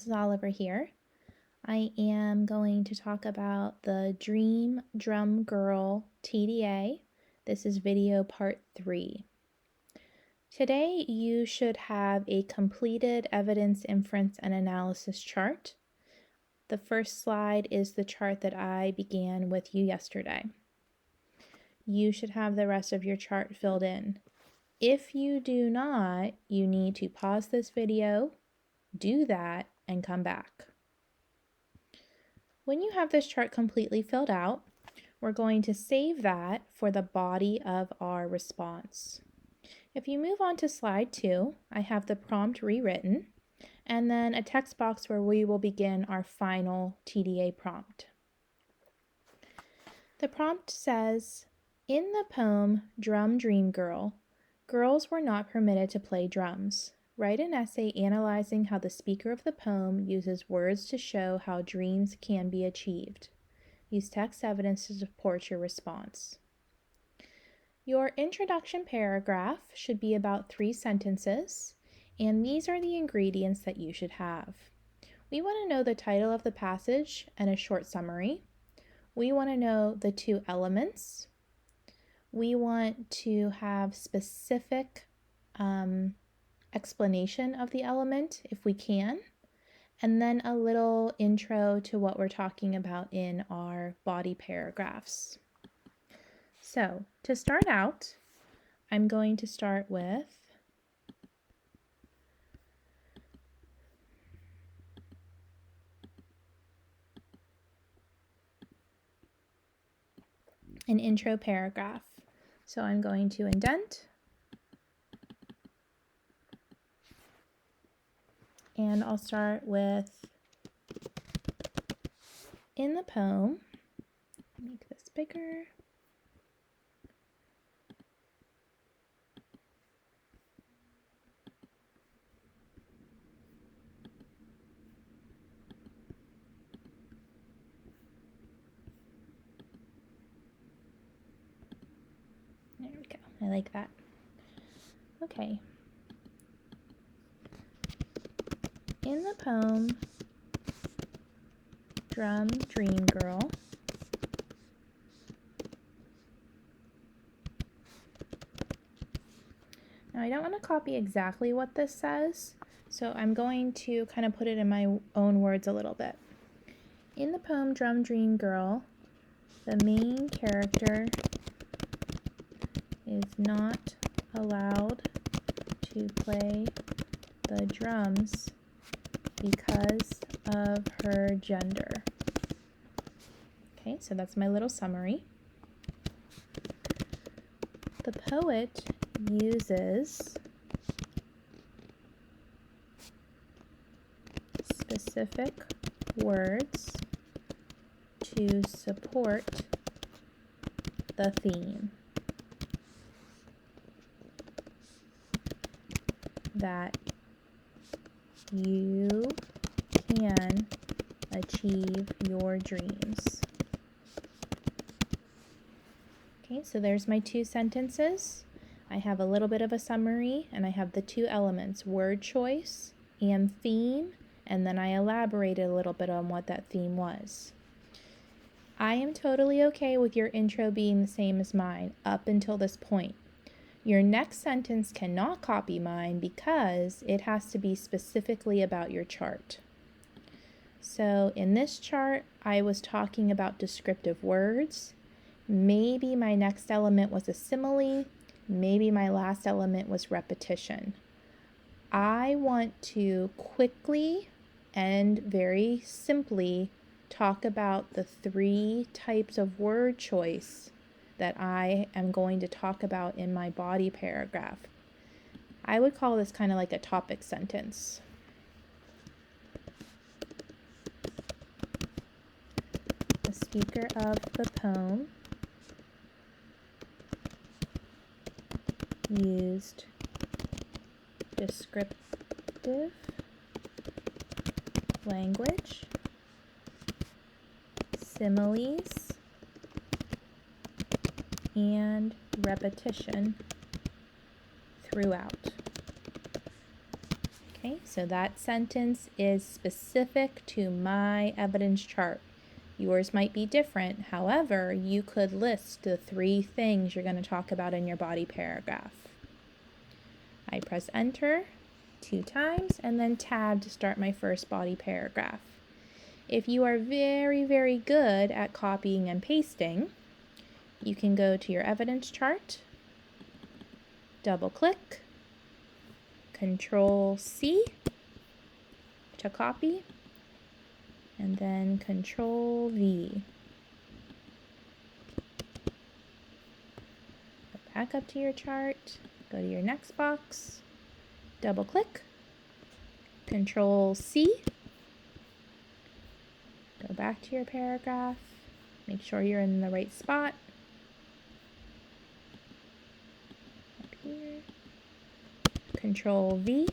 Mrs. Oliver here. I am going to talk about the Dream Drum Girl TDA. This is video part 3. Today you should have a completed evidence, inference, and analysis chart. The first slide is the chart that I began with you yesterday. You should have the rest of your chart filled in. If you do not, you need to pause this video, do that, and come back. When you have this chart completely filled out, we're going to save that for the body of our response. If you move on to slide 2, I have the prompt rewritten, and then a text box where we will begin our final TDA prompt. The prompt says, in the poem Drum Dream Girl, girls were not permitted to play drums. Write an essay analyzing how the speaker of the poem uses words to show how dreams can be achieved. Use text evidence to support your response. Your introduction paragraph should be about 3 sentences, and these are the ingredients that you should have. We want to know the title of the passage and a short summary. We want to know the 2 elements. We want to have specific explanation of the element if we can, and then a little intro to what we're talking about in our body paragraphs. So to start out, I'm going to start with an intro paragraph. So I'm going to indent, and I'll start with, in the poem, make this bigger. There we go, I like that. Okay. In the poem Drum Dream Girl, now I don't want to copy exactly what this says, so I'm going to kind of put it in my own words a little bit. In the poem Drum Dream Girl, the main character is not allowed to play the drums because of her gender. Okay, so that's my little summary. The poet uses specific words to support the theme that you can achieve your dreams. Okay, so there's my 2 sentences. I have a little bit of a summary, and I have the 2 elements, word choice and theme, and then I elaborated a little bit on what that theme was. I am totally okay with your intro being the same as mine up until this point. Your next sentence cannot copy mine because it has to be specifically about your chart. So in this chart, I was talking about descriptive words. Maybe my next element was a simile. Maybe my last element was repetition. I want to quickly and very simply talk about the 3 types of word choice that I am going to talk about in my body paragraph. I would call this kind of like a topic sentence. The speaker of the poem used descriptive language, similes, and repetition throughout. Okay, so that sentence is specific to my evidence chart. Yours might be different. However, you could list the 3 things you're going to talk about in your body paragraph. I press enter 2 times and then tab to start my first body paragraph. If you are very, very good at copying and pasting, you can go to your evidence chart, double click, Control C to copy, and then Control V. Go back up to your chart, go to your next box, double click, Control C, go back to your paragraph, make sure you're in the right spot. Up here, Control V,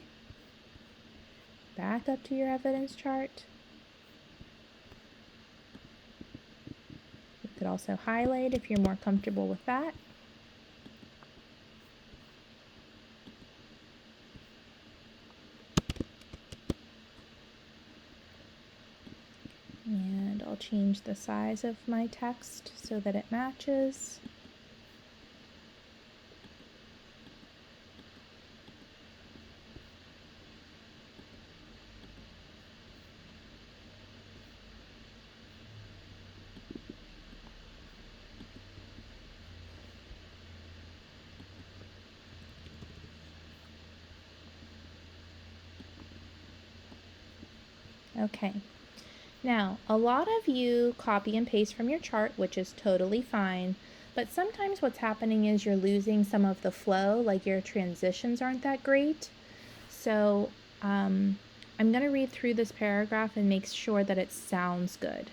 back up to your evidence chart. You could also highlight if you're more comfortable with that. And I'll change the size of my text so that it matches. Okay. Now, a lot of you copy and paste from your chart, which is totally fine, but sometimes what's happening is you're losing some of the flow, like your transitions aren't that great. So I'm going to read through this paragraph and make sure that it sounds good.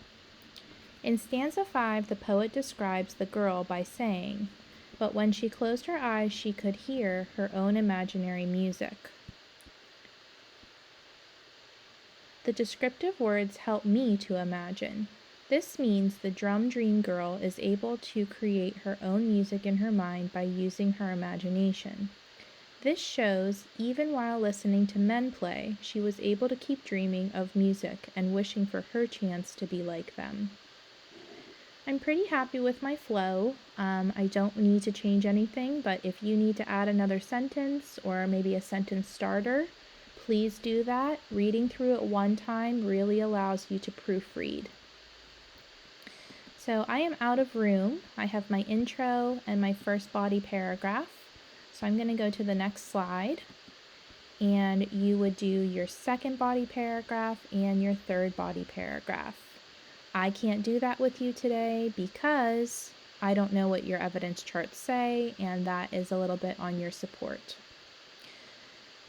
In stanza 5, the poet describes the girl by saying, "But when she closed her eyes, she could hear her own imaginary music." The descriptive words help me to imagine. This means the drum dream girl is able to create her own music in her mind by using her imagination. This shows, even while listening to men play, she was able to keep dreaming of music and wishing for her chance to be like them. I'm pretty happy with my flow. I don't need to change anything, but if you need to add another sentence or maybe a sentence starter, please do that. Reading through it one time really allows you to proofread. So I am out of room. I have my intro and my first body paragraph. So I'm going to go to the next slide, and you would do your second body paragraph and your third body paragraph. I can't do that with you today because I don't know what your evidence charts say, and that is a little bit on your support.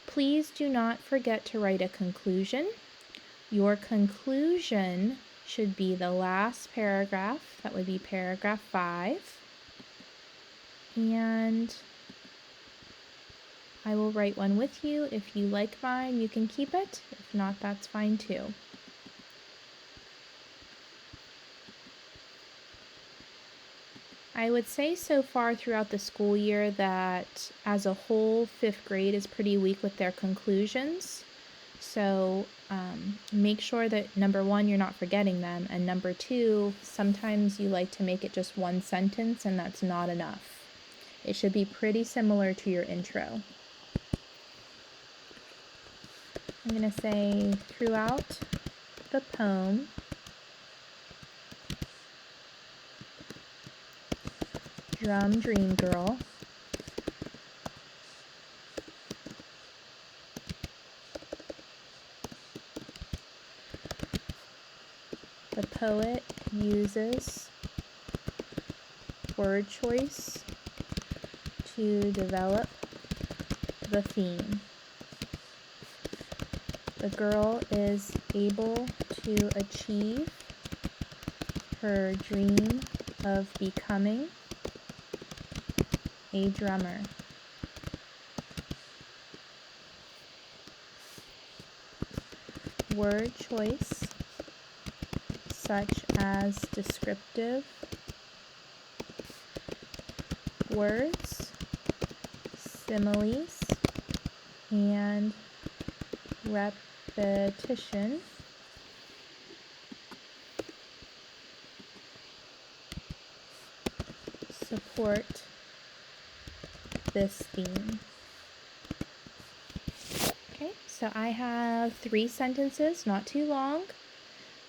Please do not forget to write a conclusion. Your conclusion should be the last paragraph. That would be paragraph 5. And I will write one with you. If you like mine, you can keep it. If not, that's fine too. I would say so far throughout the school year that as a whole, 5th grade is pretty weak with their conclusions. So make sure that number 1, you're not forgetting them, and number 2, sometimes you like to make it just one sentence and that's not enough. It should be pretty similar to your intro. I'm going to say throughout the poem, Drum Dream Girl the poet uses word choice to develop the theme. The girl is able to achieve her dream of becoming a drummer. Word choice, such as descriptive words, similes, and repetition support this theme. Okay, so I have 3 sentences, not too long.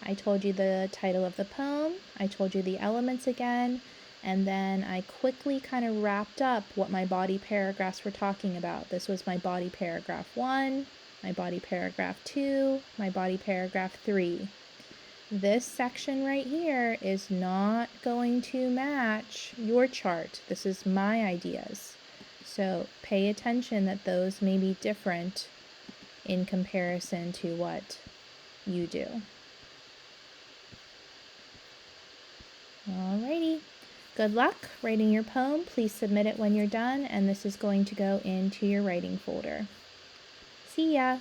I told you the title of the poem, I told you the elements again, and then I quickly kind of wrapped up what my body paragraphs were talking about. This was my body paragraph 1, my body paragraph 2, my body paragraph 3. This section right here is not going to match your chart. This is my ideas. So pay attention that those may be different in comparison to what you do. Alrighty. Good luck writing your poem. Please submit it when you're done, and this is going to go into your writing folder. See ya!